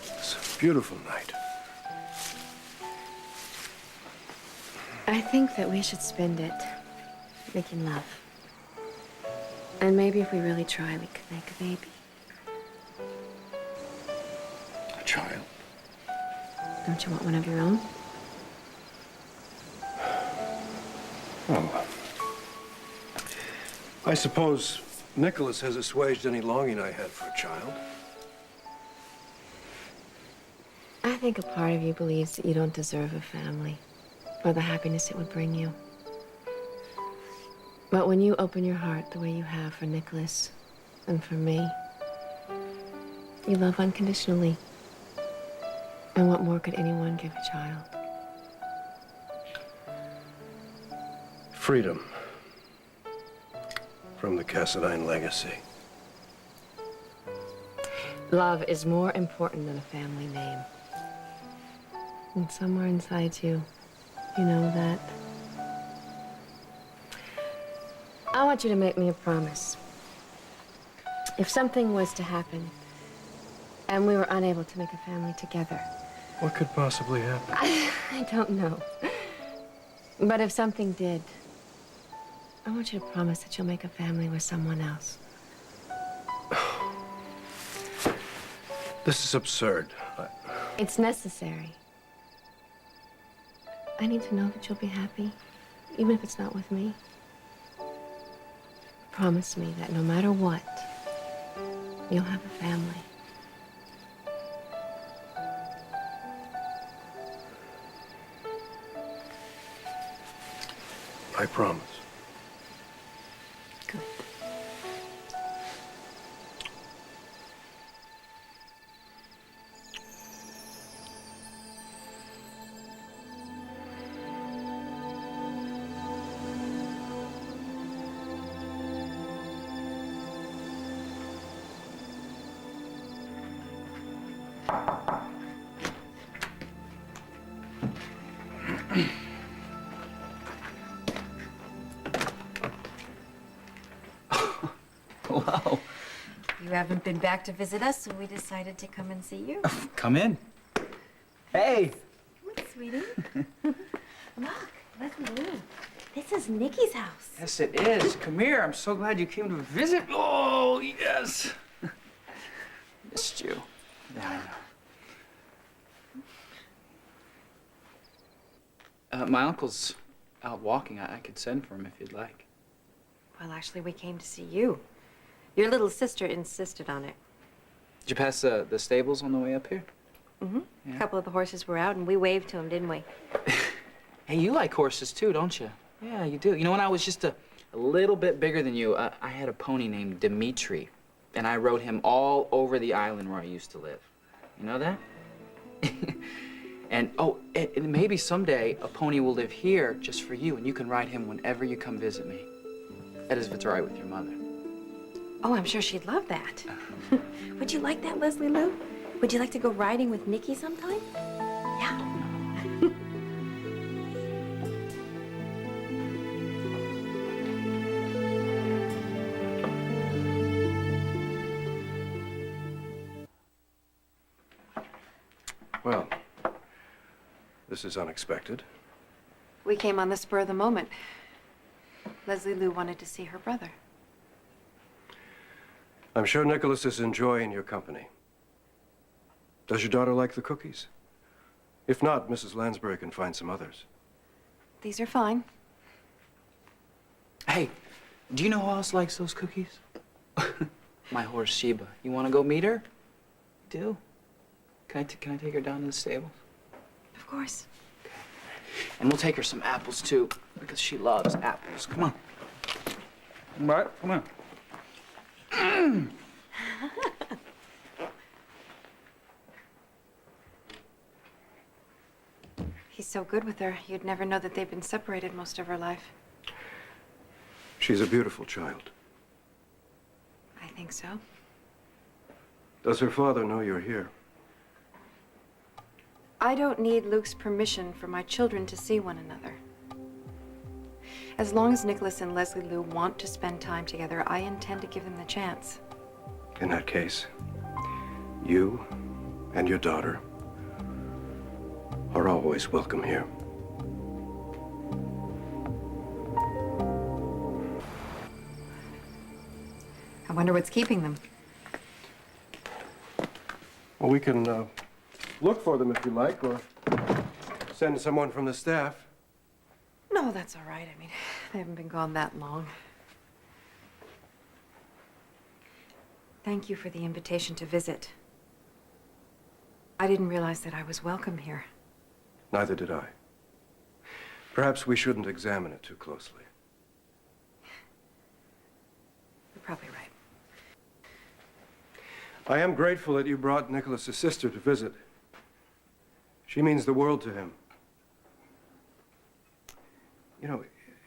It's a beautiful night. I think that we should spend it making love. And maybe if we really try, we could make a baby. A child? Don't you want one of your own? Oh. I suppose Nicholas has assuaged any longing I had for a child. I think a part of you believes that you don't deserve a family or the happiness it would bring you. But when you open your heart the way you have for Nicholas and for me, you love unconditionally. And what more could anyone give a child? Freedom from the Cassadine legacy. Love is more important than a family name. And somewhere inside you, you know that. I want you to make me a promise. If something was to happen and we were unable to make a family together. What could possibly happen? I don't know. But if something did, I want you to promise that you'll make a family with someone else. This is absurd. It's necessary. I need to know that you'll be happy, even if it's not with me. Promise me that no matter what, you'll have a family. I promise. Good. Wow. You haven't been back to visit us, so we decided to come and see you. Come in. Hey. Look, sweetie. Look, Leslie Lou. This is Nikki's house. Yes, it is. Come here. I'm so glad you came to visit. Oh, yes. Missed you. Yeah, I know. My uncle's out walking. I could send for him if you'd like. Well, actually, we came to see you. Your little sister insisted on it. Did you pass the stables on the way up here? Mm-hmm. Yeah. A couple of the horses were out, and we waved to them, didn't we? Hey, you like horses too, don't you? Yeah, you do. You know, when I was just a little bit bigger than you, I had a pony named Dimitri, and I rode him all over the island where I used to live. You know that? And, oh, and maybe someday a pony will live here just for you, and you can ride him whenever you come visit me. That is if it's all right with your mother. Oh, I'm sure she'd love that. Would you like that, Leslie Lou? Would you like to go riding with Nikki sometime? Yeah. Well, this is unexpected. We came on the spur of the moment. Leslie Lou wanted to see her brother. I'm sure Nicholas is enjoying your company. Does your daughter like the cookies? If not, Mrs. Lansbury can find some others. These are fine. Hey, do you know who else likes those cookies? My horse, Sheba. You want to go meet her? You do? Can I take her down to the stables? Of course. Okay. And we'll take her some apples, too, because she loves apples. Come on. All right, come on. He's so good with her, you'd never know that they've been separated most of her life. She's a beautiful child. I think so. Does her father know you're here? I don't need Luke's permission for my children to see one another. As long as Nicholas and Leslie Lou want to spend time together, I intend to give them the chance. In that case, you and your daughter are always welcome here. I wonder what's keeping them. Well, we can look for them if you like, or send someone from the staff. No, that's all right. I mean, they haven't been gone that long. Thank you for the invitation to visit. I didn't realize that I was welcome here. Neither did I. Perhaps we shouldn't examine it too closely. You're probably right. I am grateful that you brought Nicholas's sister to visit. She means the world to him. You know,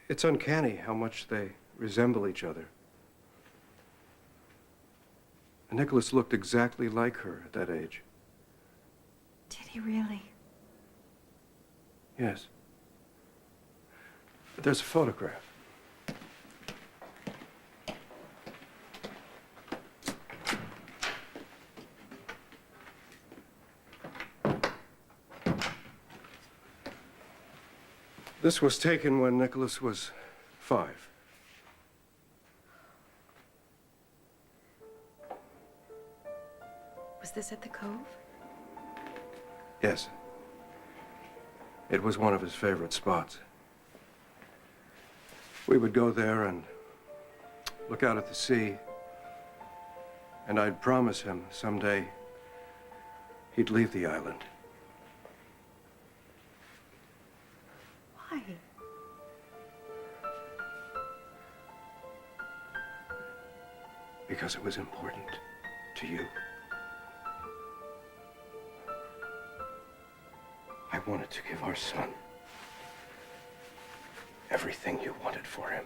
it's uncanny how much they resemble each other. And Nicholas looked exactly like her at that age. Did he really? Yes. But there's a photograph. This was taken when Nicholas was 5. Was this at the Cove? Yes. It was one of his favorite spots. We would go there and look out at the sea, and I'd promise him someday he'd leave the island. Why? Because it was important to you. I wanted to give our son everything you wanted for him.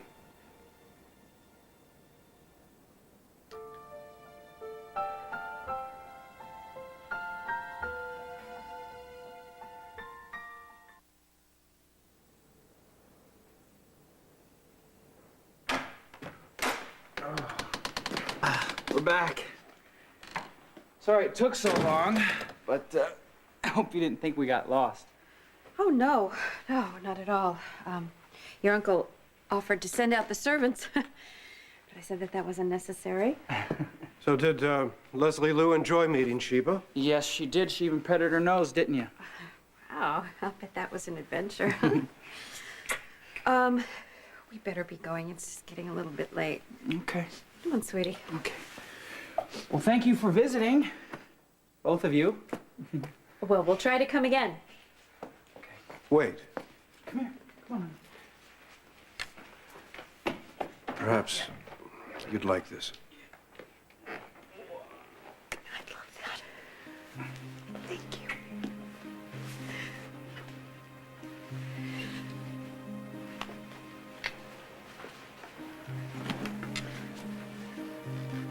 We're back. Sorry it took so long, but I hope you didn't think we got lost. Oh, no. No, not at all. Your uncle offered to send out the servants, but I said that that was unnecessary. So did Leslie Lou enjoy meeting Sheba? Yes, she did. She even petted her nose, didn't you? Wow, I'll bet that was an adventure. We better be going. It's getting a little bit late. Okay. Come on, sweetie. Okay. Well, thank you for visiting, both of you. Well, we'll try to come again. Wait. Come here. Come on. Perhaps you'd like this. I'd love that. Thank you.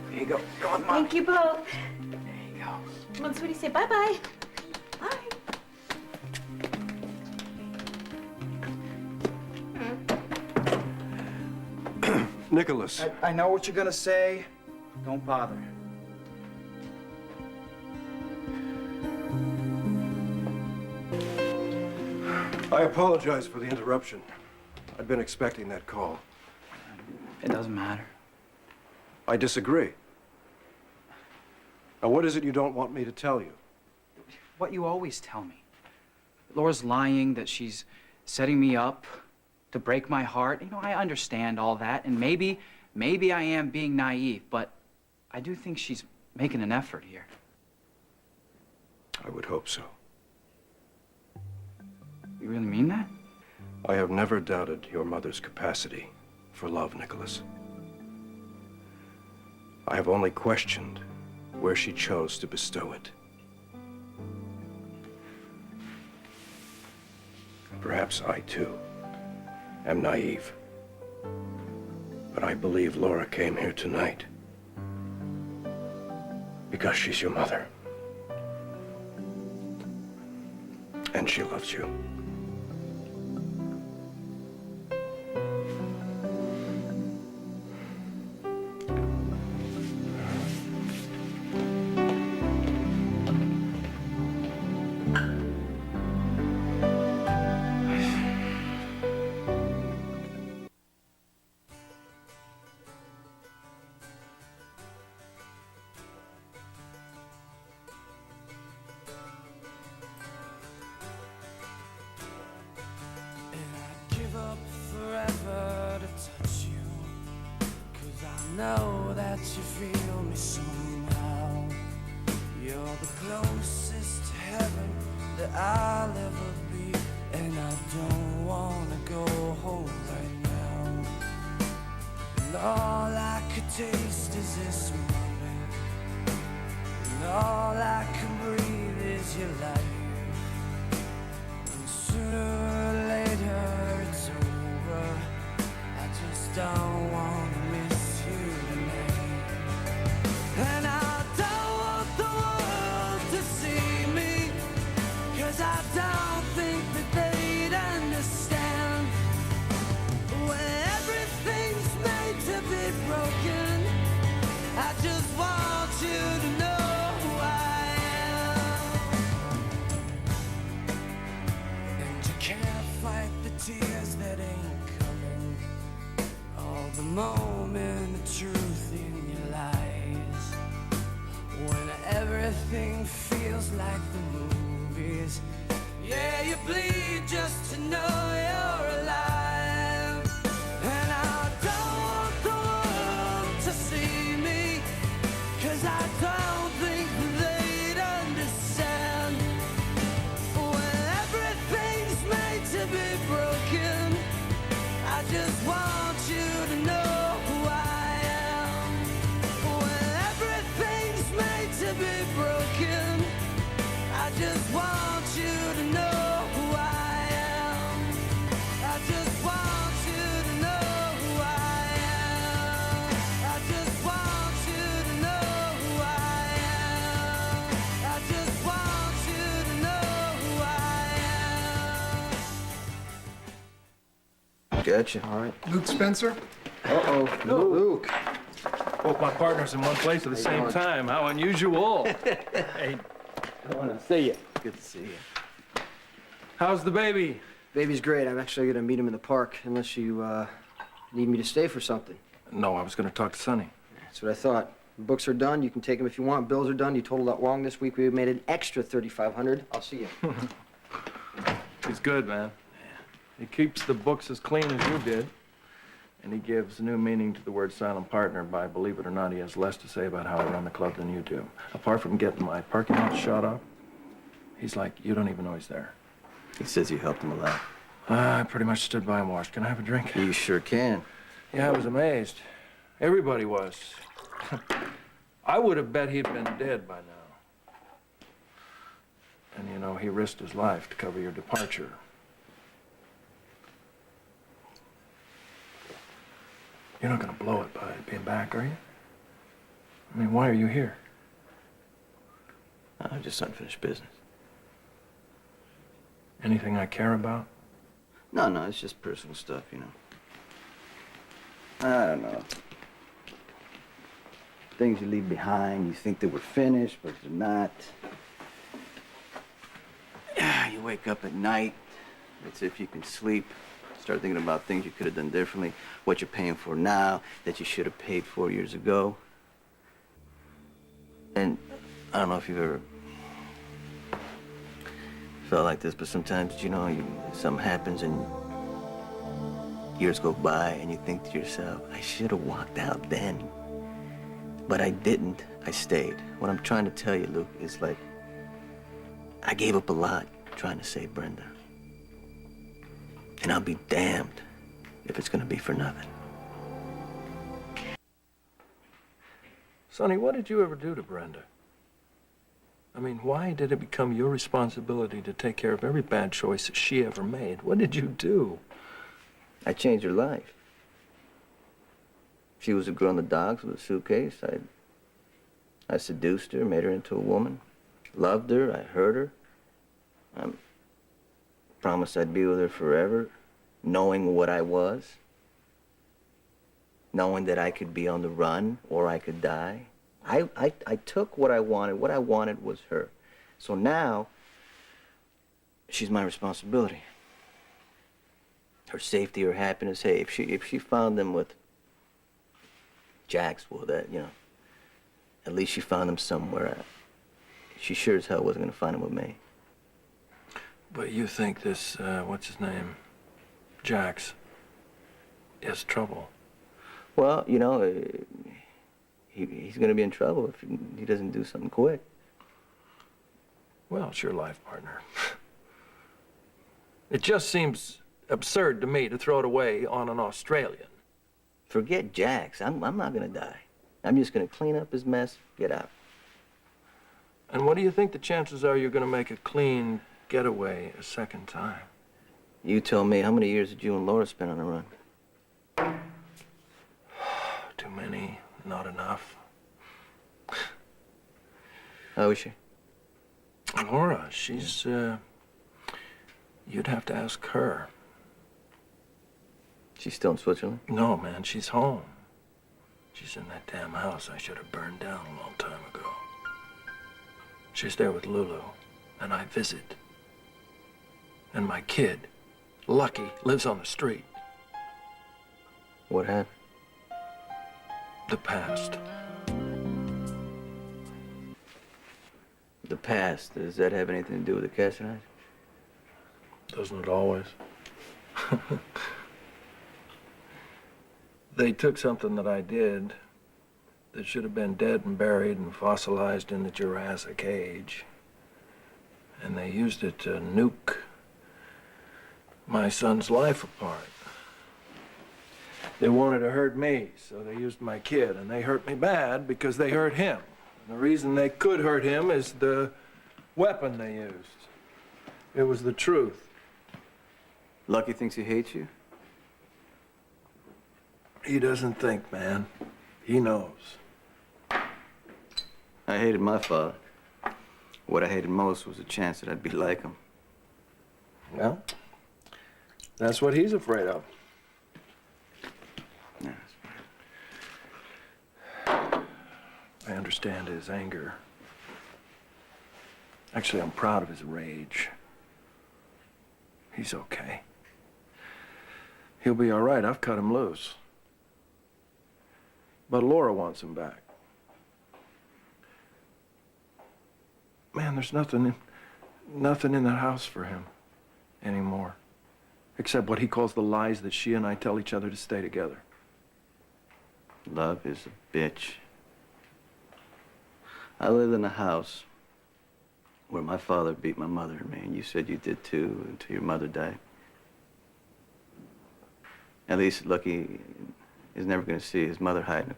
There you go. Go on, Mom. Thank you both. There you go. Come on, sweetie, say bye-bye. Bye. Nicholas. I know what you're gonna say. Don't bother. I apologize for the interruption. I'd been expecting that call. It doesn't matter. I disagree. Now, what is it you don't want me to tell you? What you always tell me. Laura's lying, that she's setting me up to break my heart. You know, I understand all that, and maybe I am being naive, but I do think she's making an effort here. I would hope so. You really mean that? I have never doubted your mother's capacity for love, Nicholas. I have only questioned where she chose to bestow it. Perhaps I, too, am naive. But I believe Laura came here tonight because she's your mother. And she loves you. you feel me somehow. You're the closest to heaven that I'll ever be, and I don't wanna go home right now. And all I could taste is this moment, and all I can breathe is your life. And sooner or later it's over. I just don't wanna miss you tonight. And I don't want the world to see me, 'cause I don't think that they'd understand. When everything's made to be broken, I just want you to know who I am. And you can't fight the tears that ain't coming, all the moment of truth in your lies. When everything feels like the movies, yeah, you bleed just to know you're alive. And I don't want the world to see me, 'cause I don't think they'd understand. When everything's made to be broken, I just want you to know who I am. When everything's made to be broken, I just want you to know who I am. I just want you to know who I am. I just want you to know who I am. I just want you to know who I am. Gotcha. All right. Luke Spencer? Uh-oh. Luke. Both my partners in one place at the same time. How unusual. Hey, I want to see you. Good to see you. How's the baby? Baby's great. I'm actually going to meet him in the park, unless you need me to stay for something. No, I was going to talk to Sonny. That's what I thought. Books are done. You can take them if you want. Bills are done. You totaled out wrong this week. We made an extra $3,500. I'll see you. He's good, man. He keeps the books as clean as you did. And he gives new meaning to the word silent partner by, believe it or not, he has less to say about how I run the club than you do. Apart from getting my parking lot shot up, he's like, you don't even know he's there. He says you helped him a lot. I pretty much stood by and watched. Can I have a drink? You sure can. Yeah, I was amazed. Everybody was. I would have bet he'd been dead by now. And you know, he risked his life to cover your departure. You're not gonna blow it by being back, are you? I mean, why are you here? Just unfinished business. Anything I care about? No, it's just personal stuff, you know. I don't know. Things you leave behind, you think they were finished, but they're not. You wake up at night, it's if you can sleep. Start thinking about things you could have done differently, what you're paying for now that you should have paid for years ago. And I don't know if you've ever felt like this, but sometimes, you know, something happens and years go by and you think to yourself, I should have walked out then. But I didn't. I stayed. What I'm trying to tell you, Luke, is like, I gave up a lot trying to save Brenda. And I'll be damned if it's gonna be for nothing. Sonny, what did you ever do to Brenda? I mean, why did it become your responsibility to take care of every bad choice that she ever made? What did you do? I changed her life. She was a girl in the docks with a suitcase. I seduced her, made her into a woman. Loved her, I hurt her. I promised I'd be with her forever, knowing what I was. Knowing that I could be on the run or I could die. I took what I wanted. What I wanted was her. So now, she's my responsibility. Her safety, her happiness. Hey, if she found them with Jax, well, that, you know, at least she found them somewhere. She sure as hell wasn't gonna find them with me. But you think this, what's his name, Jax, is trouble? Well, you know, he's gonna be in trouble if he doesn't do something quick. Well, it's your life, partner. It just seems absurd to me to throw it away on an Australian. Forget Jax. I'm not gonna die. I'm just gonna clean up his mess, get out. And what do you think the chances are you're going to make a clean getaway a second time? You tell me, how many years did you and Laura spend on the run? Too many, not enough. How is she? Laura, she's, you'd have to ask her. She's still in Switzerland? No, man, she's home. She's in that damn house I should have burned down a long time ago. She's there with Lulu, and I visit. And my kid, Lucky, lives on the street. What happened? The past. The past. Does that have anything to do with the Cassinite? Doesn't it always? They took something that I did that should have been dead and buried and fossilized in the Jurassic Age, and they used it to nuke my son's life apart. They wanted to hurt me, so they used my kid, and they hurt me bad because they hurt him. And the reason they could hurt him is the weapon they used. It was the truth. Lucky thinks he hates you? He doesn't think, man. He knows. I hated my father. What I hated most was the chance that I'd be like him. Well, that's what he's afraid of. Yeah. I understand his anger. Actually, I'm proud of his rage. He's okay. He'll be all right. I've cut him loose. But Laura wants him back. Man, there's nothing in that house for him anymore. Except what he calls the lies that she and I tell each other to stay together. Love is a bitch. I lived in a house where my father beat my mother and me, and you said you did too until your mother died. At least Lucky is never going to see his mother hide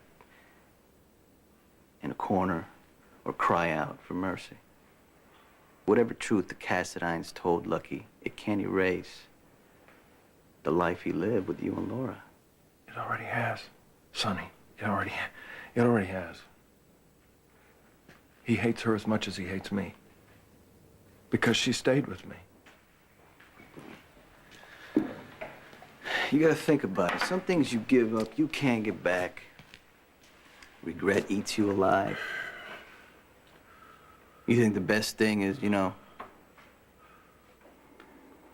in a corner or cry out for mercy. Whatever truth the Cassadines told Lucky, it can't erase the life he lived with you and Laura. It already has, Sonny. It already has. He hates her as much as he hates me. Because she stayed with me. You gotta think about it. Some things you give up, you can't get back. Regret eats you alive. You think the best thing is,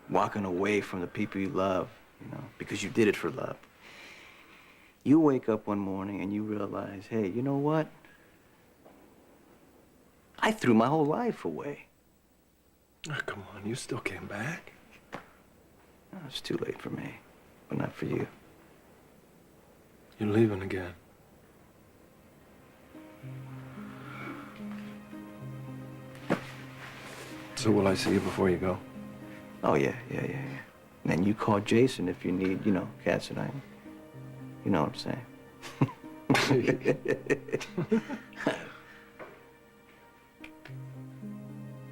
walking away from the people you love, because you did it for love. You wake up one morning and you realize, hey, you know what? I threw my whole life away. Oh, come on, you still came back. Oh, it's too late for me, but not for you. You're leaving again. So will I see you before you go? Oh, yeah. And then you call Jason if you need, Cassadine. You know what I'm saying.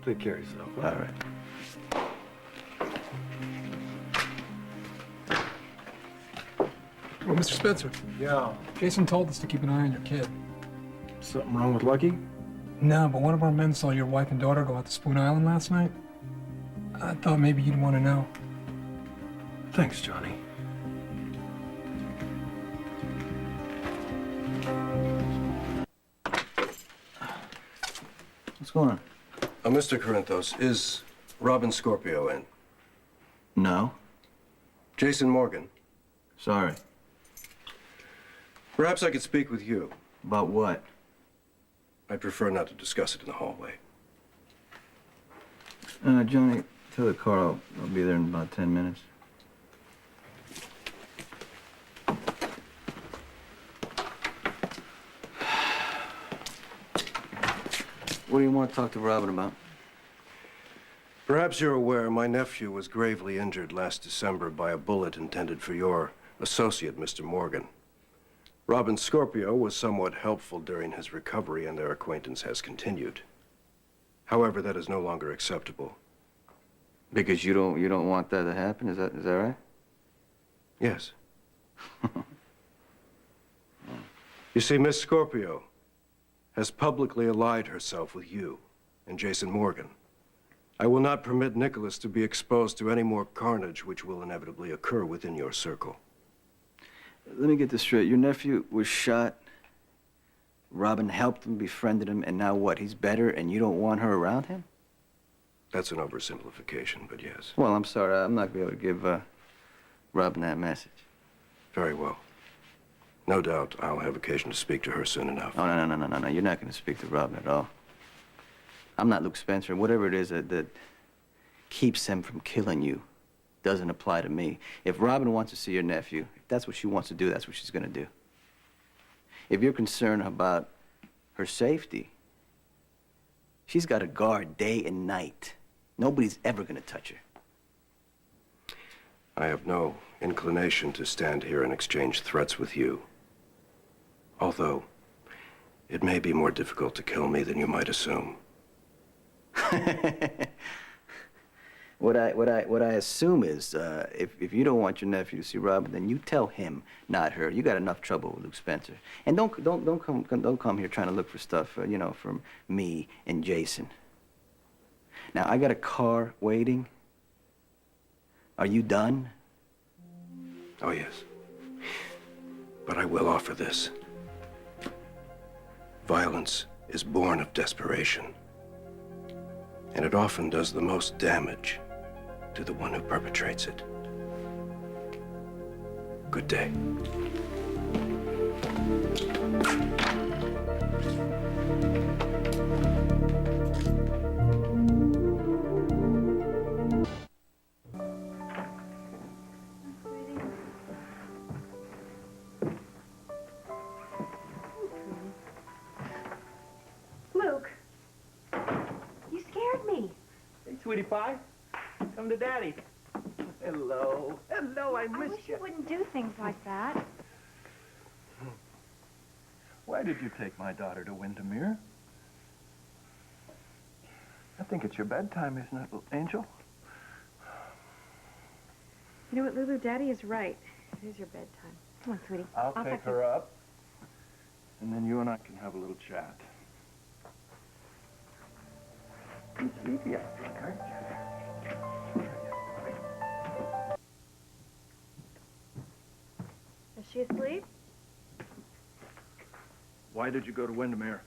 Take care of yourself. All right. Well, Mr. Spencer, Yeah. Jason told us to keep an eye on your kid. Something wrong with Lucky? No, but one of our men saw your wife and daughter go out to Spoon Island last night. I thought maybe you'd want to know. Thanks, Johnny. What's going on? Mr. Corinthos, is Robin Scorpio in? No. Jason Morgan. Sorry. Perhaps I could speak with you. About what? I'd prefer not to discuss it in the hallway. Johnny, tell the car I'll be there in about 10 minutes. What do you want to talk to Robin about? Perhaps you're aware my nephew was gravely injured last December by a bullet intended for your associate, Mr. Morgan. Robin Scorpio was somewhat helpful during his recovery, and their acquaintance has continued. However, that is no longer acceptable. Because you don't want that to happen? Is that right? Yes. You see, Miss Scorpio has publicly allied herself with you and Jason Morgan. I will not permit Nicholas to be exposed to any more carnage which will inevitably occur within your circle. Let me get this straight. Your nephew was shot, Robin helped him, befriended him, and now what? He's better and you don't want her around him? That's an oversimplification, but yes. Well, I'm sorry. I'm not going to be able to give Robin that message. Very well. No doubt I'll have occasion to speak to her soon enough. Oh, no. You're not going to speak to Robin at all. I'm not Luke Spencer. Whatever it is that keeps him from killing you doesn't apply to me. If Robin wants to see your nephew, if that's what she wants to do, that's what she's going to do. If you're concerned about her safety, she's got a guard day and night. Nobody's ever going to touch her. I have no inclination to stand here and exchange threats with you. Although, it may be more difficult to kill me than you might assume. What I assume is, if you don't want your nephew to see Robin, then you tell him, not her. You got enough trouble with Luke Spencer, and don't come here trying to look for stuff, from me and Jason. Now I got a car waiting. Are you done? Oh yes, but I will offer this. Violence is born of desperation, and it often does the most damage to the one who perpetrates it. Good day. Luke, you scared me. Hey, sweetie pie. Come to Daddy. Hello. Hello, I I missed wish you. you wouldn't do things like that. Why did you take my daughter to Windermere? I think it's your bedtime, isn't it, Angel? You know what, Lulu? Daddy is right. It is your bedtime. Come on, sweetie. I'll take tuck her up, and then you and I can have a little chat. You're sleepy, I think, aren't you? Is she asleep? Why did you go to Windermere?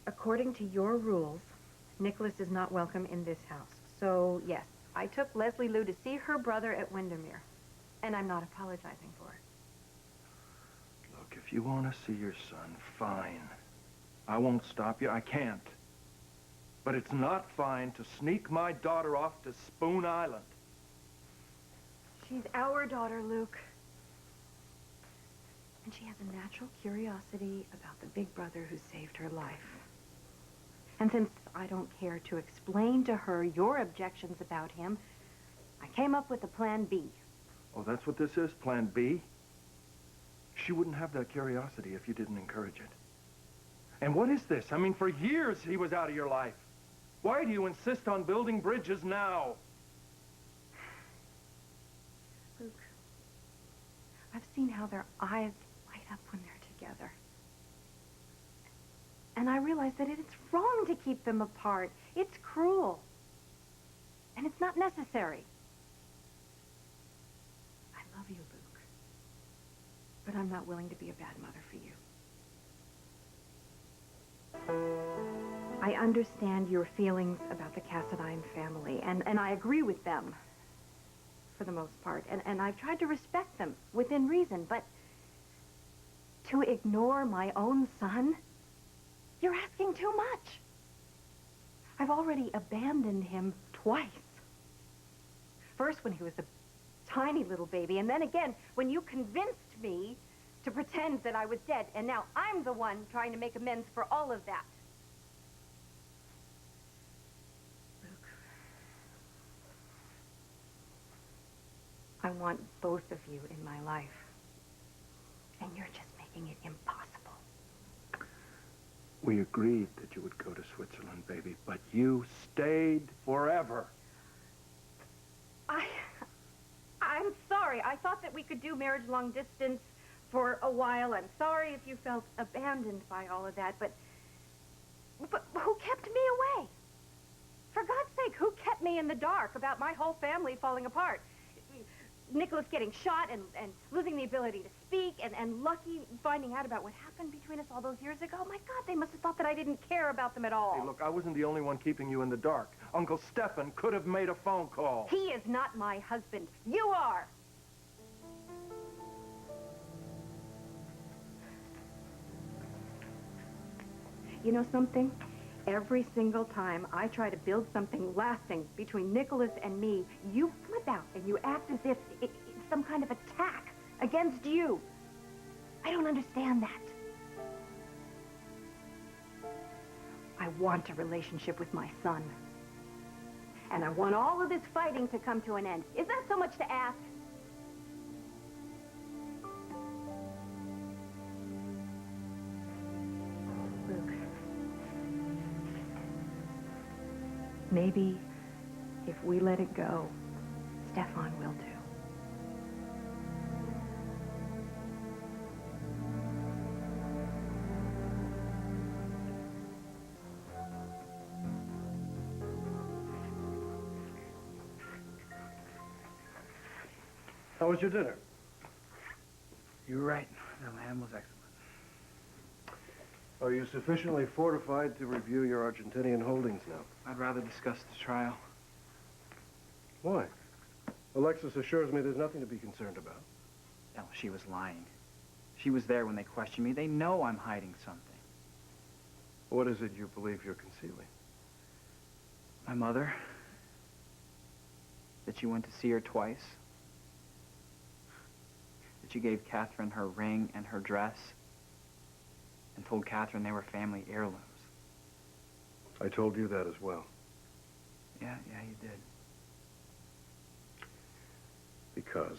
According to your rules, Nicholas is not welcome in this house. So, yes, I took Leslie Lou to see her brother at Windermere. And I'm not apologizing for it. Look, if you want to see your son, fine. I won't stop you. I can't. But it's not fine to sneak my daughter off to Spoon Island. She's our daughter, Luke. And she has a natural curiosity about the big brother who saved her life. And since I don't care to explain to her your objections about him, I came up with a plan B. Oh, that's what this is, Plan B? She wouldn't have that curiosity if you didn't encourage it. And what is this? I mean, for years he was out of your life. Why do you insist on building bridges now? Luke, I've seen how their eyes light up when they're together. And I realize that it's wrong to keep them apart. It's cruel. And it's not necessary. I love you, Luke. But I'm not willing to be a bad mother for you. I understand your feelings about the Cassadine family, and I agree with them, for the most part. And I've tried to respect them within reason, but to ignore my own son? You're asking too much. I've already abandoned him twice. First when he was a tiny little baby, and then again when you convinced me to pretend that I was dead, and now I'm the one trying to make amends for all of that. Luke, I want both of you in my life, and you're just making it impossible. We agreed that you would go to Switzerland, baby, but you stayed forever. I'm sorry. I thought that we could do marriage long distance for a while. I'm sorry if you felt abandoned by all of that, but who kept me away? For God's sake, who kept me in the dark about my whole family falling apart? Nicholas getting shot and losing the ability to speak, and Lucky finding out about what happened between us all those years ago. My God, they must have thought that I didn't care about them at all. Hey, look, I wasn't the only one keeping you in the dark. Uncle Stefan could have made a phone call. He is not my husband. You are. You know something? Every single time I try to build something lasting between Nicholas and me, you flip out and you act as if it's some kind of attack against you. I don't understand that. I want a relationship with my son. And I want all of this fighting to come to an end. Is that so much to ask? Luke. Maybe if we let it go, Stefan will too. How was your dinner? You were right. The lamb was excellent. Are you sufficiently fortified to review your Argentinian holdings now? I'd rather discuss the trial. Why? Alexis assures me there's nothing to be concerned about. No, she was lying. She was there when they questioned me. They know I'm hiding something. What is it you believe you're concealing? My mother, that you went to see her twice, that you gave Catherine her ring and her dress, and told Catherine they were family heirlooms. I told you that as well. Yeah, you did. Because,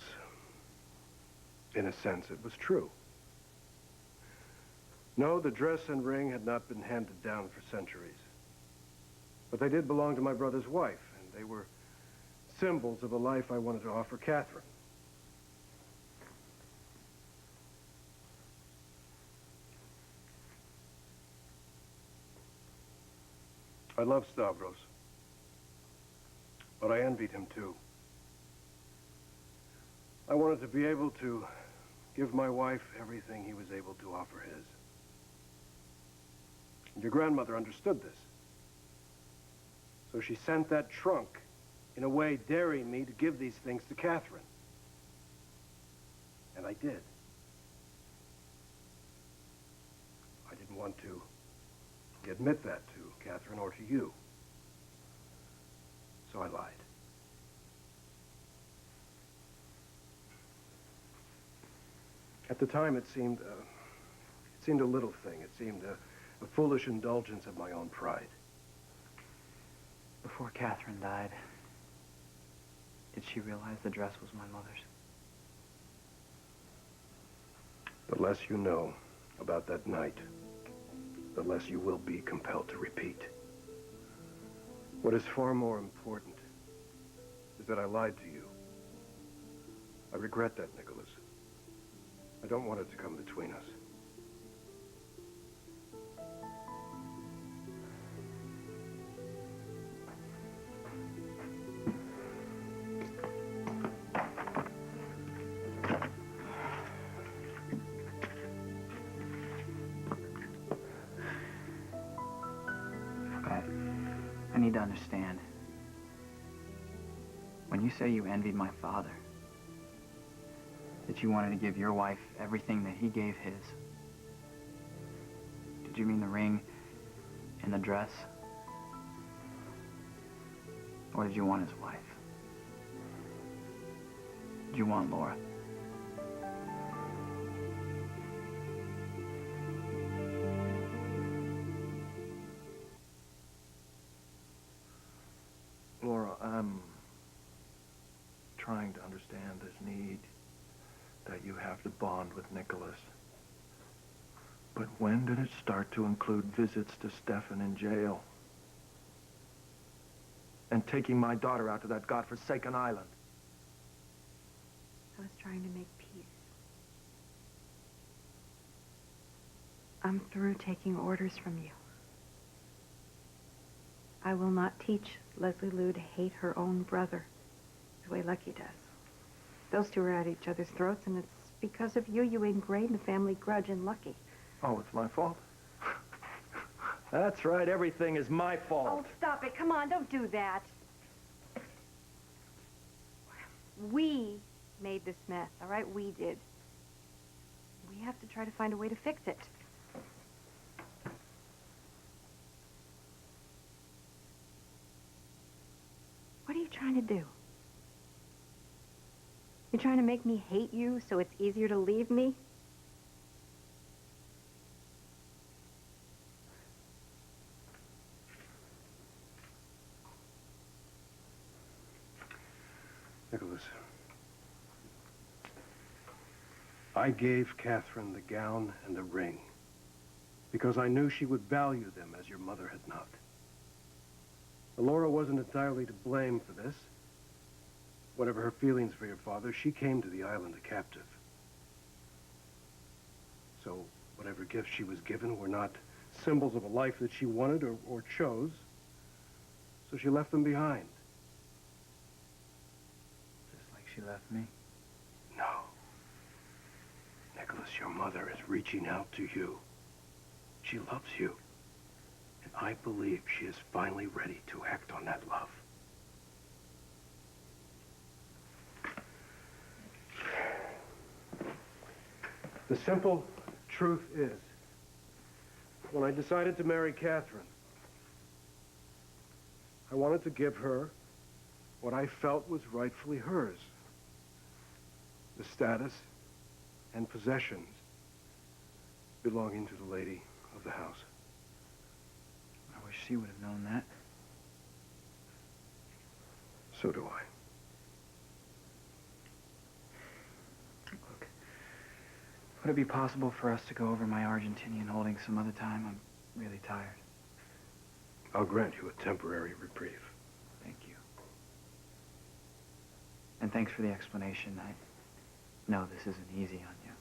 in a sense, it was true. No, the dress and ring had not been handed down for centuries. But they did belong to my brother's wife, and they were symbols of a life I wanted to offer Catherine. I love Stavros, but I envied him too. I wanted to be able to give my wife everything he was able to offer his. And your grandmother understood this. So she sent that trunk, in a way daring me to give these things to Catherine. And I did. I didn't want to admit that to Catherine or to you. So I lied. At the time, it seemed a little thing. It seemed a foolish indulgence of my own pride. Before Catherine died, did she realize the dress was my mother's? The less you know about that night, the less you will be compelled to repeat. What is far more important is that I lied to you. I regret that, Nicholas. I don't want it to come between us. I need to understand. When you say you envied my father, that you wanted to give your wife everything that he gave his, did you mean the ring and the dress? Or did you want his wife? Did you want Laura? trying to understand this need that you have to bond with Nicholas. But when did it start to include visits to Stefan in jail? And taking my daughter out to that godforsaken island? I was trying to make peace. I'm through taking orders from you. I will not teach Leslie Lou to hate her own brother the way Lucky does. Those two are at each other's throats, and it's because of you ingrained the family grudge in Lucky. Oh, it's my fault? That's right, everything is my fault. Oh, stop it. Come on, don't do that. We made this mess, all right? We did. We have to try to find a way to fix it. What are you trying to do? You're trying to make me hate you so it's easier to leave me? Nicholas, I gave Catherine the gown and the ring because I knew she would value them as your mother had not. Laura wasn't entirely to blame for this. Whatever her feelings for your father, she came to the island a captive. So whatever gifts she was given were not symbols of a life that she wanted or chose, so she left them behind. Just like she left me. No. Nicholas, your mother is reaching out to you. She loves you. And I believe she is finally ready to act on that love. The simple truth is, when I decided to marry Catherine, I wanted to give her what I felt was rightfully hers. The status and possessions belonging to the lady of the house. I wish she would have known that. So do I. Look, would it be possible for us to go over my Argentinian holdings some other time? I'm really tired. I'll grant you a temporary reprieve. Thank you. And thanks for the explanation. I know this isn't easy on you.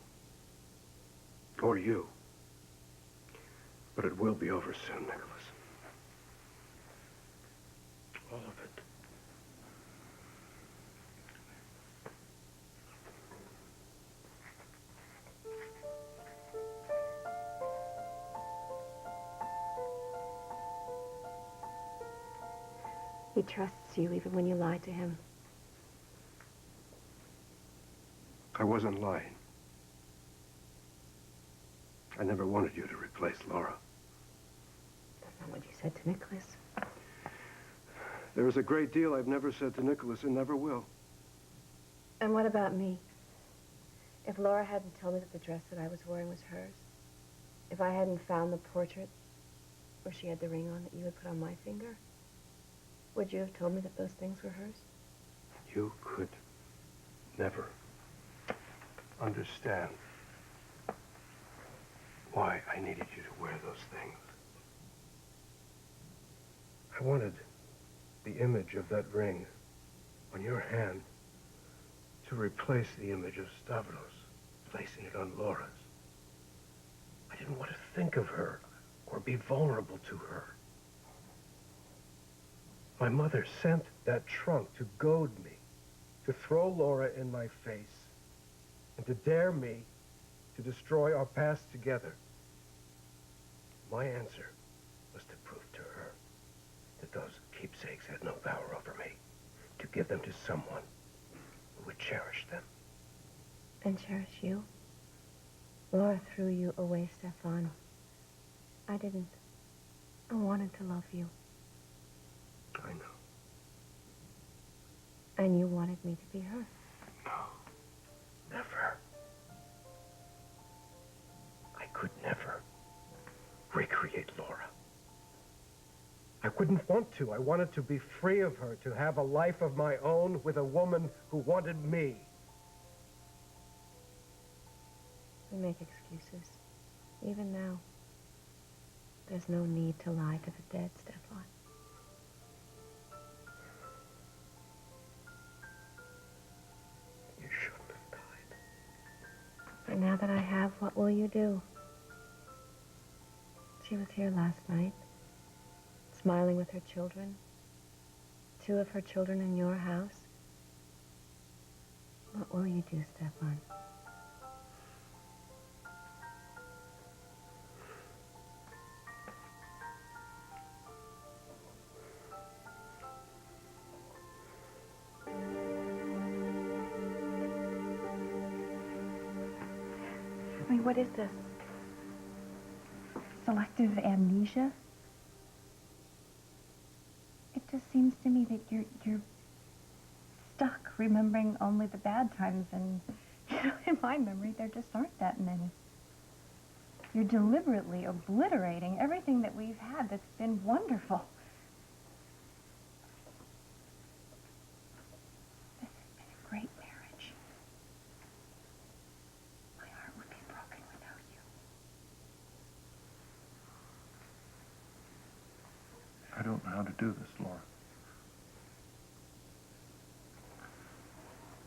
Or you. But it will be over soon, Nicholas. All of it. He trusts you even when you lied to him. I wasn't lying. I never wanted you to replace Laura. That's not what you said to Nicholas. There is a great deal I've never said to Nicholas and never will. And what about me? If Laura hadn't told me that the dress that I was wearing was hers, if I hadn't found the portrait where she had the ring on that you had put on my finger, would you have told me that those things were hers? You could never understand why I needed you to wear those things. I wanted the image of that ring on your hand to replace the image of Stavros, placing it on Laura's. I didn't want to think of her or be vulnerable to her. My mother sent that trunk to goad me, to throw Laura in my face, and to dare me to destroy our past together. My answer was to prove to her that those keepsakes had no power over me, to give them to someone who would cherish them. And cherish you? Laura threw you away, Stefan. I didn't. I wanted to love you. I know. And you wanted me to be her. No. Never. I could never recreate Laura. I wouldn't want to. I wanted to be free of her, to have a life of my own with a woman who wanted me. We make excuses. Even now. There's no need to lie to the dead, Stefan. You shouldn't have died. But now that I have, what will you do? She was here last night, smiling with her children. 2 of her children in your house. What will you do, Stefan? I mean, what is this? Selective amnesia? It just seems to me that you're stuck remembering only the bad times, and in my memory there just aren't that many. You're deliberately obliterating everything that we've had that's been wonderful. This has been a great marriage. My heart would be broken without you. I don't know how to do this, Laura.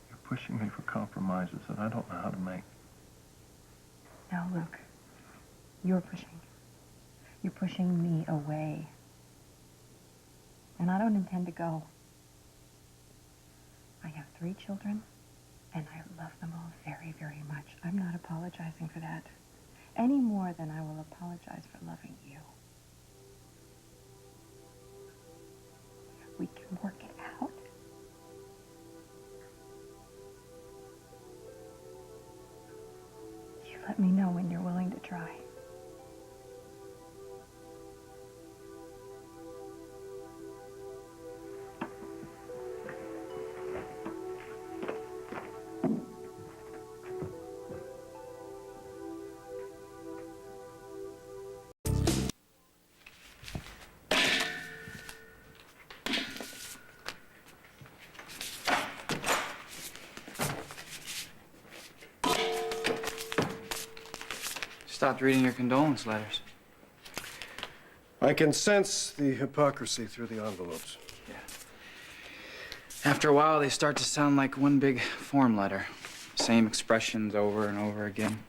You're pushing me for compromises that I don't know how to make. No, Luke. You're pushing. You're pushing me away. And I don't intend to go. I have 3 children, and I love them all very, very much. I'm not apologizing for that any more than I will apologize for loving you. We can work it out. You let me know when you're willing to try. Stopped reading your condolence letters. I can sense the hypocrisy through the envelopes. After a while, they start to sound like one big form letter. Same expressions over and over again.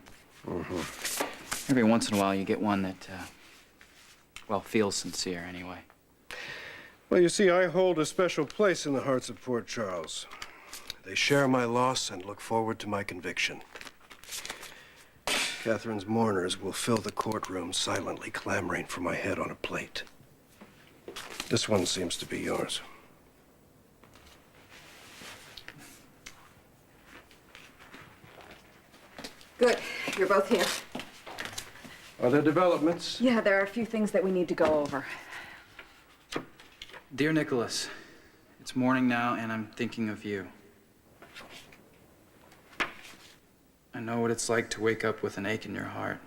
Every once in a while, you get one that, well, feels sincere anyway. Well, you see, I hold a special place in the hearts of Port Charles. They share my loss and look forward to my conviction. Catherine's mourners will fill the courtroom silently clamoring for my head on a plate. This one seems to be yours. Good. You're both here. Are there developments? Yeah, there are a few things that we need to go over. Dear Nicholas, it's morning now, and I'm thinking of you. I know what it's like to wake up with an ache in your heart.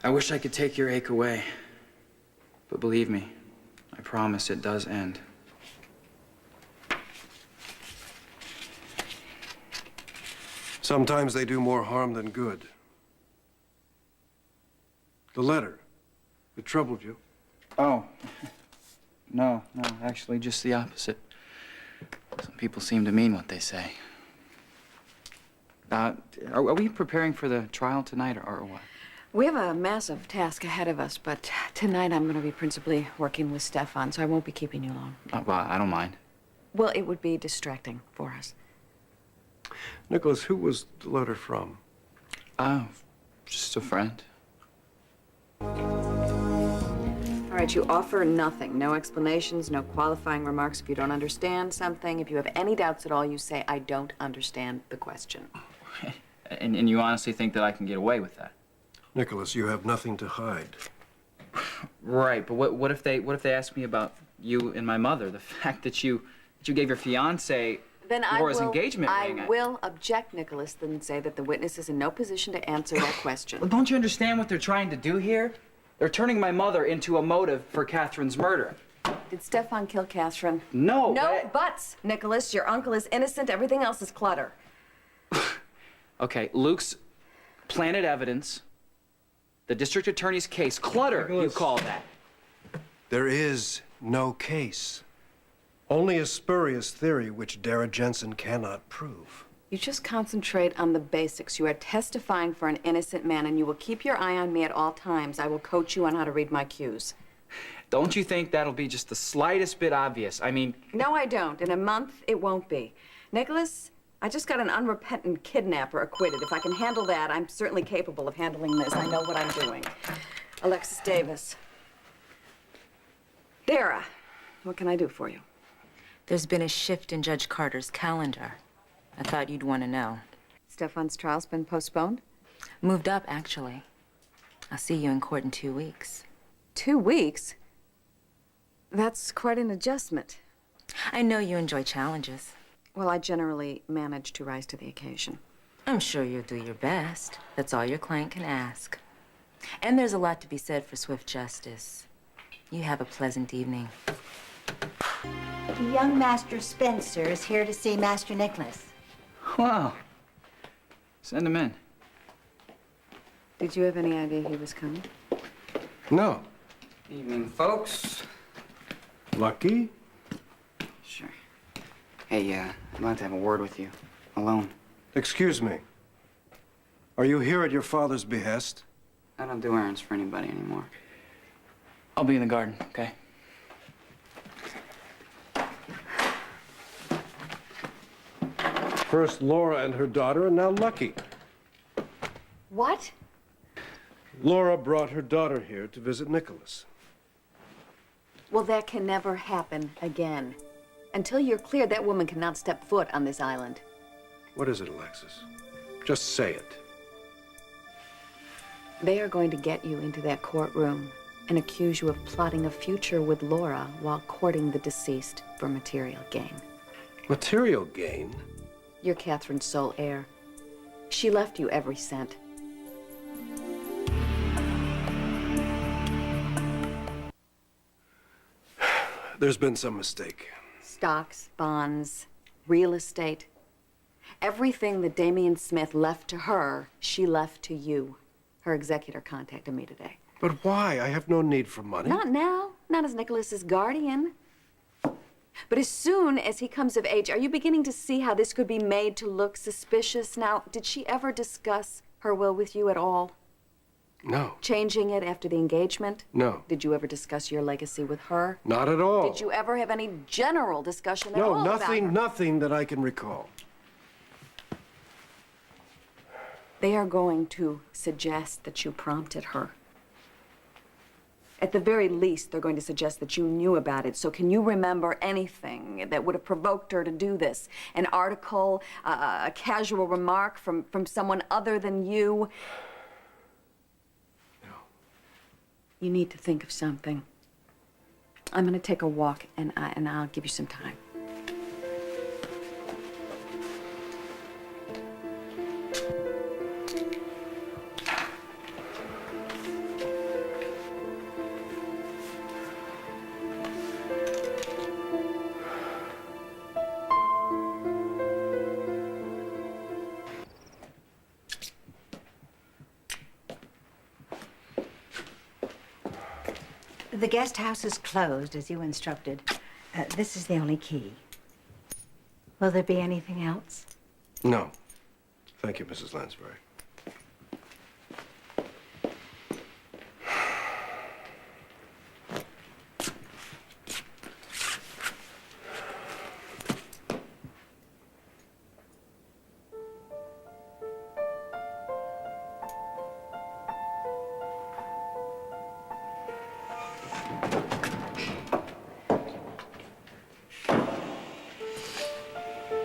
I wish I could take your ache away. But believe me, I promise it does end. Sometimes they do more harm than good. The letter, it troubled you. Oh, no, actually just the opposite. Some people seem to mean what they say. Are we preparing for the trial tonight, or what? We have a massive task ahead of us, but tonight I'm going to be principally working with Stefan, so I won't be keeping you long. Well, I don't mind. Well, it would be distracting for us. Nicholas, who was the letter from? Oh, just a friend. All right, you offer nothing. No explanations, no qualifying remarks. If you don't understand something, if you have any doubts at all, you say, I don't understand the question. And you honestly think that I can get away with that? Nicholas, you have nothing to hide. Right, but what if they ask me about you and my mother? The fact that you gave your fiance Laura's engagement ring. I will object, Nicholas, and say that the witness is in no position to answer that question. Well, don't you understand what they're trying to do here? They're turning my mother into a motive for Catherine's murder. Did Stefan kill Catherine? No. No buts, Nicholas. Your uncle is innocent. Everything else is clutter. Okay, Luke's planted evidence. The district attorney's case. Clutter, you Nicholas. call that. There is no case. Only a spurious theory which Dara Jensen cannot prove. You just concentrate on the basics. You are testifying for an innocent man, and you will keep your eye on me at all times. I will coach you on how to read my cues. Don't you think that'll be just the slightest bit obvious? I mean, No, I don't. In a month, it won't be. Nicholas, I just got an unrepentant kidnapper acquitted. If I can handle that, I'm certainly capable of handling this. I know what I'm doing. Alexis Davis. Dara, what can I do for you? There's been a shift in Judge Carter's calendar. I thought you'd want to know. Stefan's trial's been postponed? Moved up, actually. I'll see you in court in 2 weeks. 2 weeks? That's quite an adjustment. I know you enjoy challenges. Well, I generally manage to rise to the occasion. I'm sure you'll do your best. That's all your client can ask. And there's a lot to be said for swift justice. You have a pleasant evening. Young Master Spencer is here to see Master Nicholas. wow. Send him in. Did you have any idea he was coming? No. Evening, folks. Lucky? Sure. Hey, I'd like to have a word with you. Alone. Excuse me. Are you here at your father's behest? I don't do errands for anybody anymore. I'll be in the garden, okay? First Laura and her daughter, and now Lucky. What? Laura brought her daughter here to visit Nicholas. Well, that can never happen again. Until you're clear, that woman cannot step foot on this island. What is it, Alexis? Just say it. They are going to get you into that courtroom and accuse you of plotting a future with Laura while courting the deceased for material gain. Material gain? You're Catherine's sole heir. She left you every cent. There's been some mistake. Stocks, bonds, real estate. Everything that Damian Smith left to her, she left to you. Her executor contacted me today. But why? I have no need for money. Not now, not as Nicholas's guardian. But as soon as he comes of age, are you beginning to see how this could be made to look suspicious? Now, did she ever discuss her will with you at all? No. Changing it after the engagement? No. Did you ever discuss your legacy with her? Not at all. Did you ever have any general discussion at all No, about her? nothing that I can recall. They are going to suggest that you prompted her. At the very least, they're going to suggest that you knew about it. So can you remember anything that would have provoked her to do this? An article, a casual remark from someone other than you? No. You need to think of something. I'm going to take a walk, and I'll give you some time. The guest house is closed, as you instructed. This is the only key. Will there be anything else? No. Thank you, Mrs. Lansbury.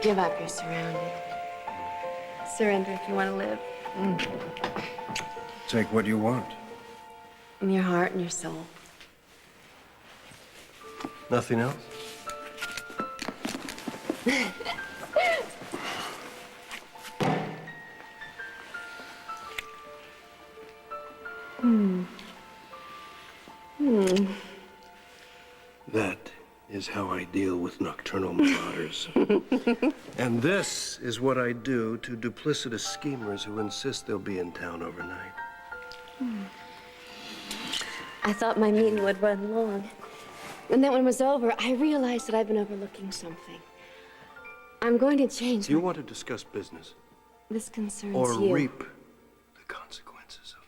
Give up your surroundings. Surrender if you want to live. Take what you want. In your heart and your soul. Nothing else? That is how I deal with nocturnal marauders. And this is what I do to duplicitous schemers who insist they'll be in town overnight. I thought my meeting would run long. When that one was over, I realized that I've been overlooking something. I'm going to change. Do you want to discuss business? This concerns Or you. reap the consequences of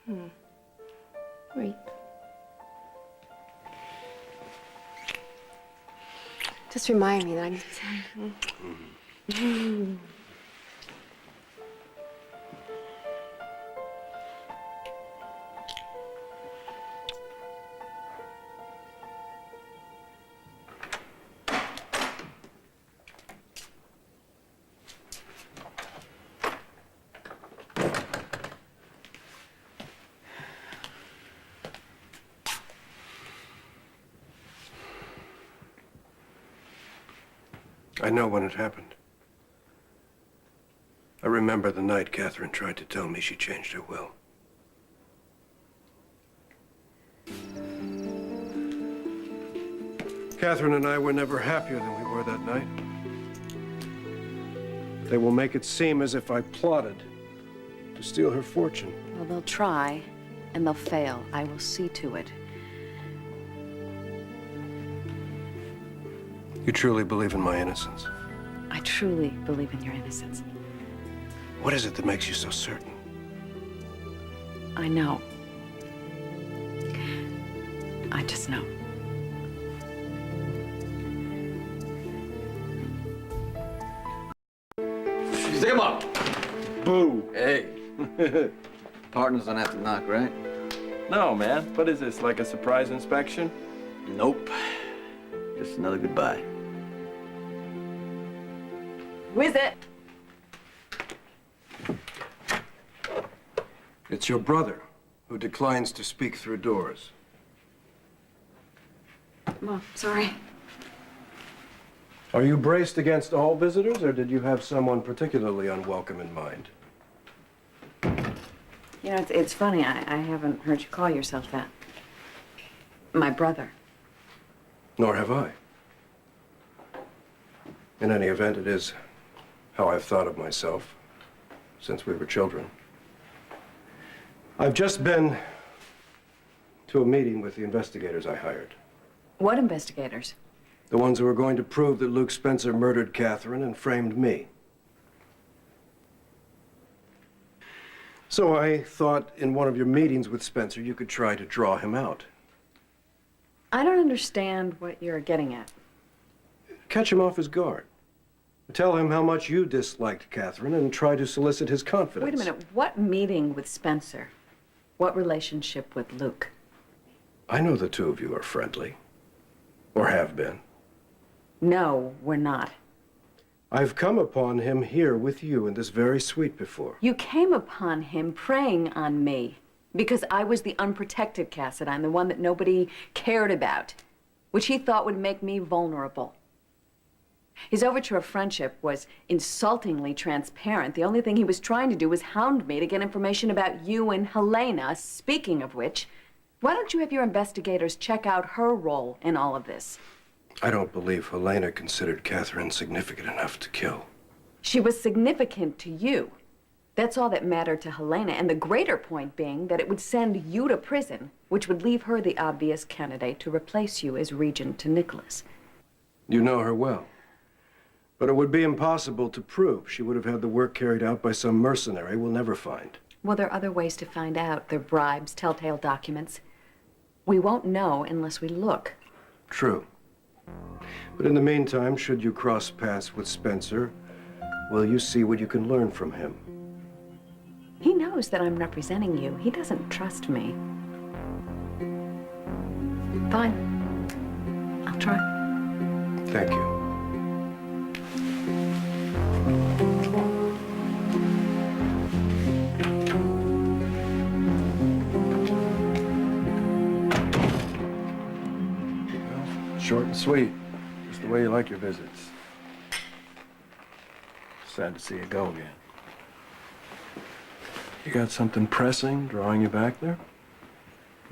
your raid? Reap. Just remind me that I need to. I know when it happened. I remember the night Catherine tried to tell me she changed her will. Catherine and I were never happier than we were that night. They will make it seem as if I plotted to steal her fortune. Well, they'll try, and they'll fail. I will see to it. You truly believe in my innocence? I truly believe in your innocence. What is it that makes you so certain? I know. I just know. Stick him up. Boo. Hey. Partners don't have to knock, right? No, man. What is this, like a surprise inspection? Nope. Just another goodbye. Who is it? It's your brother who declines to speak through doors. Well, sorry. Are you braced against all visitors, or did you have someone particularly unwelcome in mind? You know, it's funny. I haven't heard you call yourself that. My brother. Nor have I. In any event, it is how I've thought of myself since we were children. I've just been to a meeting with the investigators I hired. What investigators? The ones who are going to prove that Luke Spencer murdered Catherine and framed me. So I thought in one of your meetings with Spencer, you could try to draw him out. I don't understand what you're getting at. Catch him off his guard. Tell him how much you disliked Catherine and try to solicit his confidence. Wait a minute. What meeting with Spencer? What relationship with Luke? I know the two of you are friendly. Or have been. No, we're not. I've come upon him here with you in this very suite before. You came upon him preying on me because I was the unprotected Cassadine, the one that nobody cared about, which he thought would make me vulnerable. His overture of friendship was insultingly transparent. The only thing he was trying to do was hound me to get information about you and Helena. Speaking of which, why don't you have your investigators check out her role in all of this? I don't believe Helena considered Catherine significant enough to kill. She was significant to you. That's all that mattered to Helena, and the greater point being that it would send you to prison, which would leave her the obvious candidate to replace you as regent to Nicholas. You know her well. But it would be impossible to prove. She would have had the work carried out by some mercenary we'll never find. Well, there are other ways to find out. There are bribes, telltale documents. We won't know unless we look. True. But in the meantime, should you cross paths with Spencer, will you see what you can learn from him? He knows that I'm representing you. He doesn't trust me. Fine. I'll try. Thank you. Short and sweet. Just the way you like your visits. Sad to see you go again. You got something pressing drawing you back there?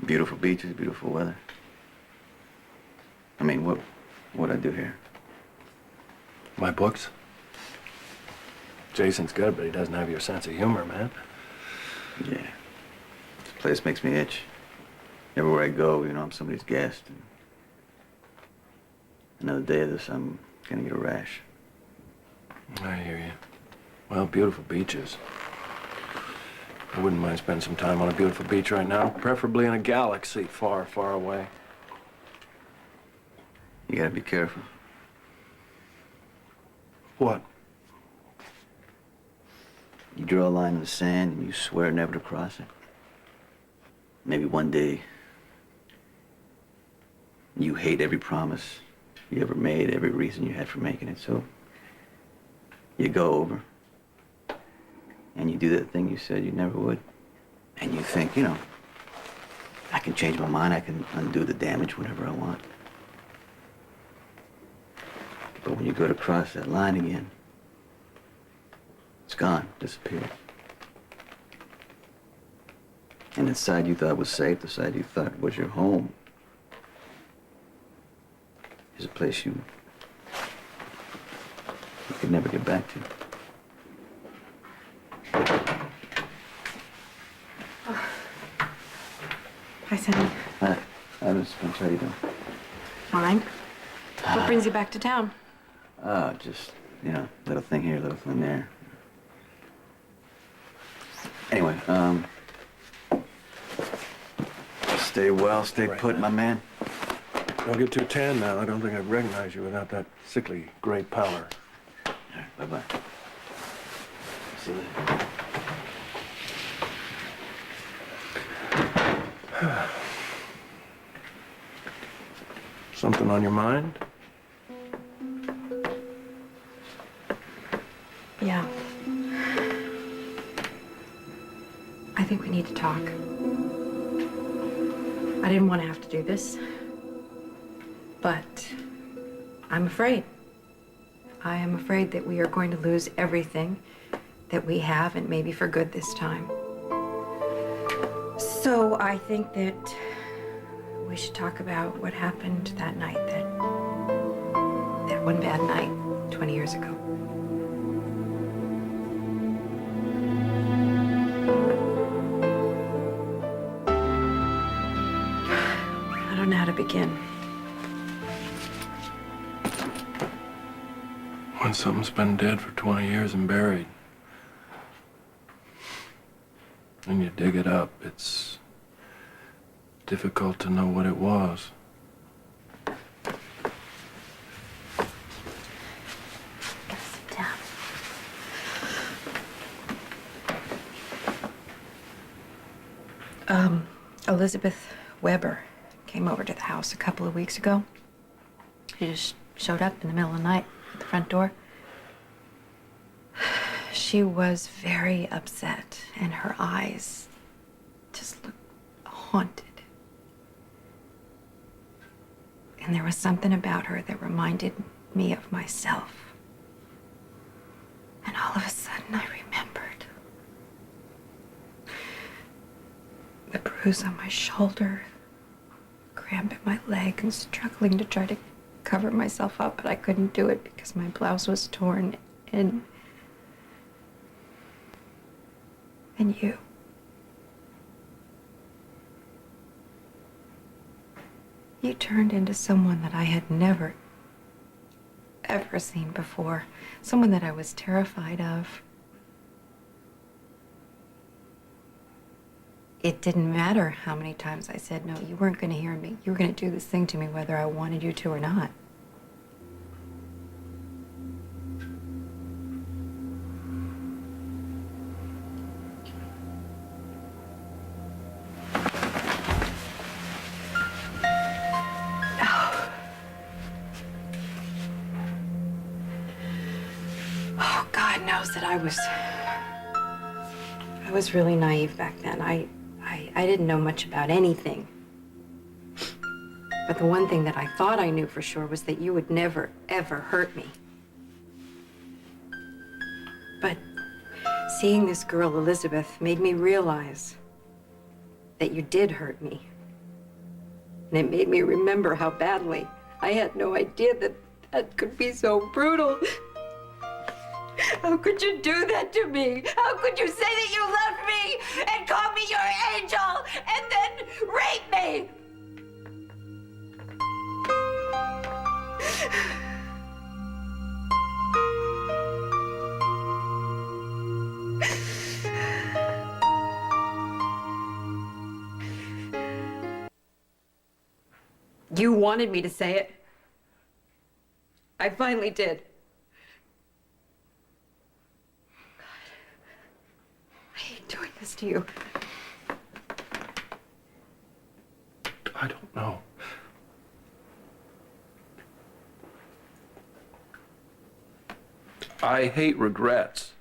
Beautiful beaches, beautiful weather. I mean, what'd I do here? My books? Jason's good, but he doesn't have your sense of humor, man. Yeah. This place makes me itch. Everywhere I go, you know, I'm somebody's guest. And another day of this, I'm gonna get a rash. I hear you. Well, beautiful beaches. I wouldn't mind spending some time on a beautiful beach right now, preferably in a galaxy far, far away. You gotta be careful. What? You draw a line in the sand and you swear never to cross it. Maybe one day you hate every promise you ever made, every reason you had for making it. So you go over and you do that thing you said you never would. And you think, you know, I can change my mind, I can undo the damage whenever I want. But when you go to cross that line again, it's gone, disappeared. And the side you thought was safe, the side you thought was your home, is a place you could never get back to. Hi, Sonny. Hi, Miss Spence, how you doing? Fine. What brings you back to town? Just, you know, little thing here, little thing there. Anyway, stay well, stay put, my man. Don't get too tan now. I don't think I'd recognize you without that sickly gray pallor. All right, bye-bye. See you later. Something on your mind? Yeah. I think we need to talk. I didn't want to have to do this, but I'm afraid. I am afraid that we are going to lose everything that we have, and maybe for good this time. So I think that we should talk about what happened that night, that one bad night 20 years ago. I don't know how to begin. When something's been dead for 20 years and buried, and you dig it up, it's difficult to know what it was. Sit down. Elizabeth Weber came over to the house a couple of weeks ago. She just showed up in the middle of the night at the front door. She was very upset, and her eyes just looked haunted. And there was something about her that reminded me of myself. And all of a sudden, I remembered the bruise on my shoulder, cramp in my leg, and struggling to try to cover myself up, but I couldn't do it because my blouse was torn. And you. You turned into someone that I had never, ever seen before. Someone that I was terrified of. It didn't matter how many times I said, no, you weren't going to hear me. You were going to do this thing to me whether I wanted you to or not. Oh, God knows that I was really naive back then. I didn't know much about anything. But the one thing that I thought I knew for sure was that you would never, ever hurt me. But seeing this girl, Elizabeth, made me realize that you did hurt me. And it made me remember how badly I had no idea that that could be so brutal. How could you do that to me? How could you say that you loved me and call me your angel and then rape me? You wanted me to say it. I finally did. God, I hate doing this to you. I don't know. I hate regrets.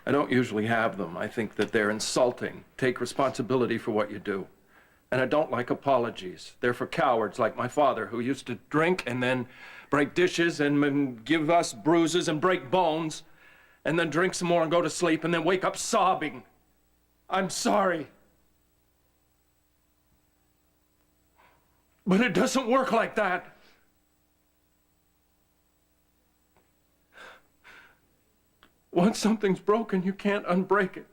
I don't usually have them. I think that they're insulting. Take responsibility for what you do. And I don't like apologies. They're for cowards like my father, who used to drink and then break dishes and give us bruises and break bones, and then drink some more and go to sleep and then wake up sobbing. I'm sorry. But it doesn't work like that. Once something's broken, you can't unbreak it.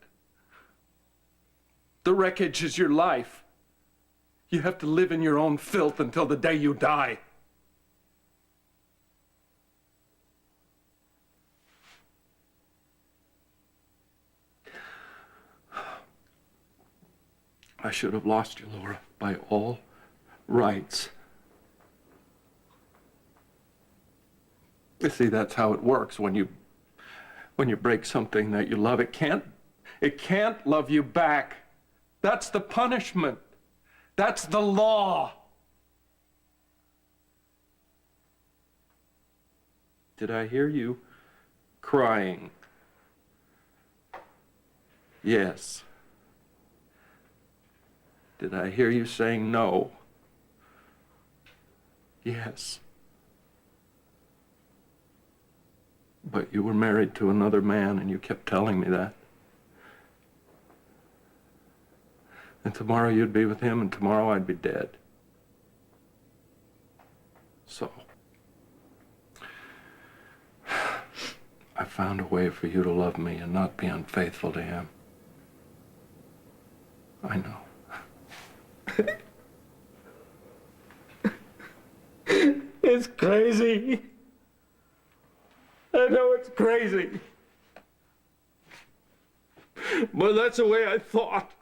The wreckage is your life. You have to live in your own filth until the day you die. I should have lost you, Laura, by all rights. You see, that's how it works when you break something that you love. It can't love you back. That's the punishment. That's the law. Did I hear you crying? Yes. Did I hear you saying no? Yes. But you were married to another man and you kept telling me that. And tomorrow you'd be with him and tomorrow I'd be dead. So, I found a way for you to love me and not be unfaithful to him. I know. It's crazy. I know it's crazy. But that's the way I thought.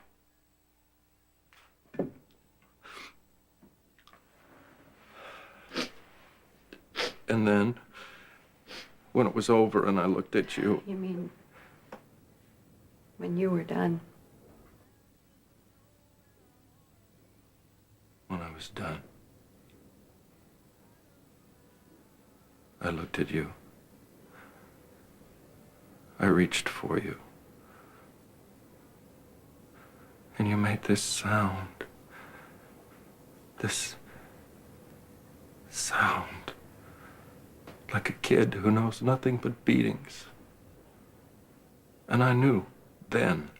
And then, when it was over and I looked at you... You mean when you were done? When I was done, I looked at you. I reached for you. And you made this sound. This sound. Like a kid who knows nothing but beatings. And I knew then.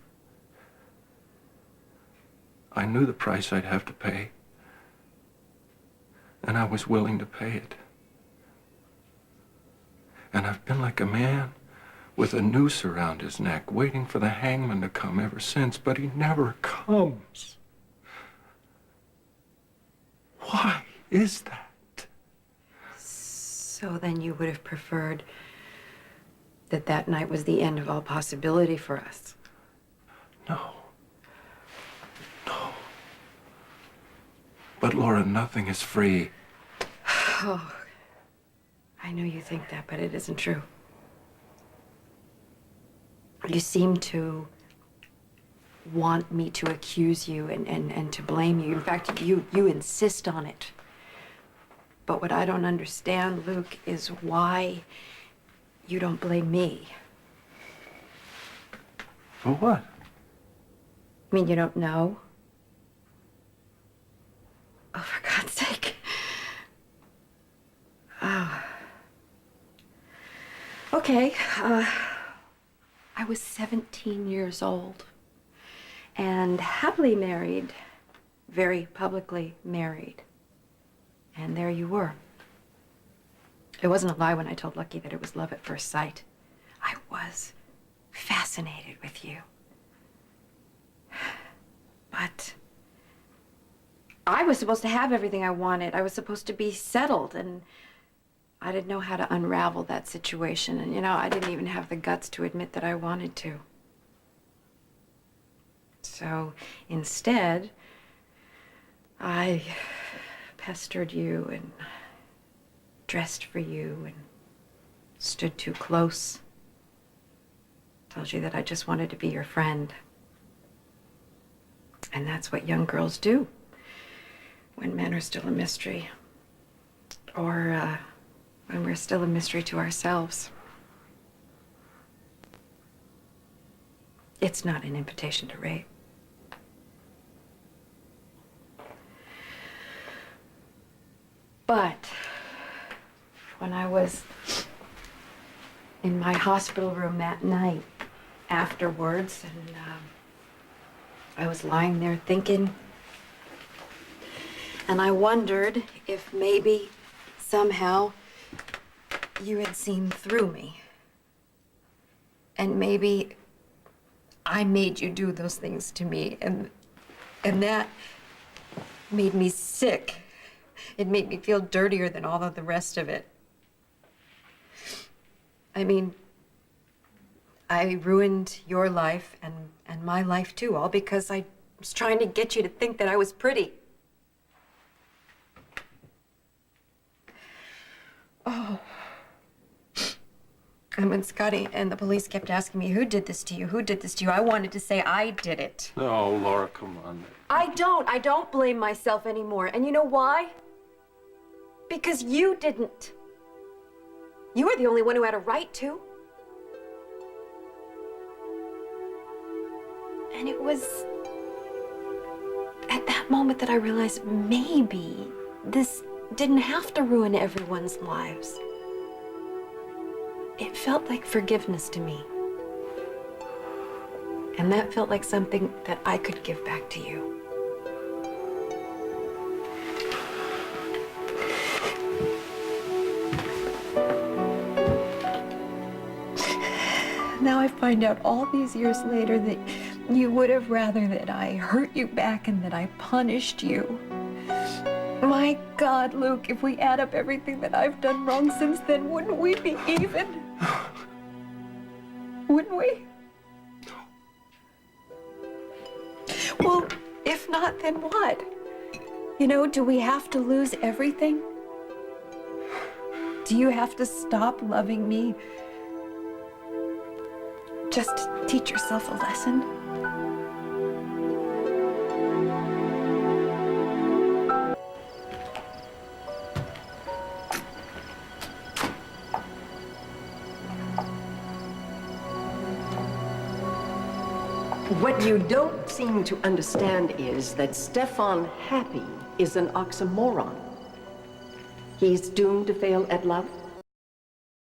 I knew the price I'd have to pay. And I was willing to pay it. And I've been like a man with a noose around his neck, waiting for the hangman to come ever since, but he never comes. Why is that? So then you would have preferred that that night was the end of all possibility for us? No. No. But Laura, nothing is free. Oh, I know you think that, but it isn't true. You seem to want me to accuse you and to blame you. In fact, you insist on it. But what I don't understand, Luke, is why you don't blame me. For what? I mean, you don't know? Oh, for God's sake. Oh. Okay, I was 17 years old and happily married very publicly married. And there you were. It wasn't a lie when I told Lucky that it was love at first sight. I was fascinated with you. But I was supposed to have everything I wanted. I was supposed to be settled, and I didn't know how to unravel that situation. And, you know, I didn't even have the guts to admit that I wanted to. So instead, I pestered you and dressed for you and stood too close. Told you that I just wanted to be your friend. And that's what young girls do when men are still a mystery. Or when we're still a mystery to ourselves. It's not an invitation to rape. But when I was in my hospital room that night afterwards, and I was lying there thinking, and I wondered if maybe somehow you had seen through me. And maybe I made you do those things to me, and that made me sick. It made me feel dirtier than all of the rest of it. I mean, I ruined your life and my life too, all because I was trying to get you to think that I was pretty. Oh. And when Scotty and the police kept asking me, who did this to you? Who did this to you? I wanted to say I did it. No, Laura, come on. I don't blame myself anymore. And you know why? Because you didn't. You were the only one who had a right to. And it was at that moment that I realized maybe this didn't have to ruin everyone's lives. It felt like forgiveness to me. And that felt like something that I could give back to you. Now I find out all these years later that you would have rather that I hurt you back and that I punished you. My God, Luke, if we add up everything that I've done wrong since then, wouldn't we be even? Wouldn't we? Well, if not, then what? You know, do we have to lose everything? Do you have to stop loving me just to teach yourself a lesson? What you don't seem to understand is that Stefan Happy is an oxymoron. He's doomed to fail at love,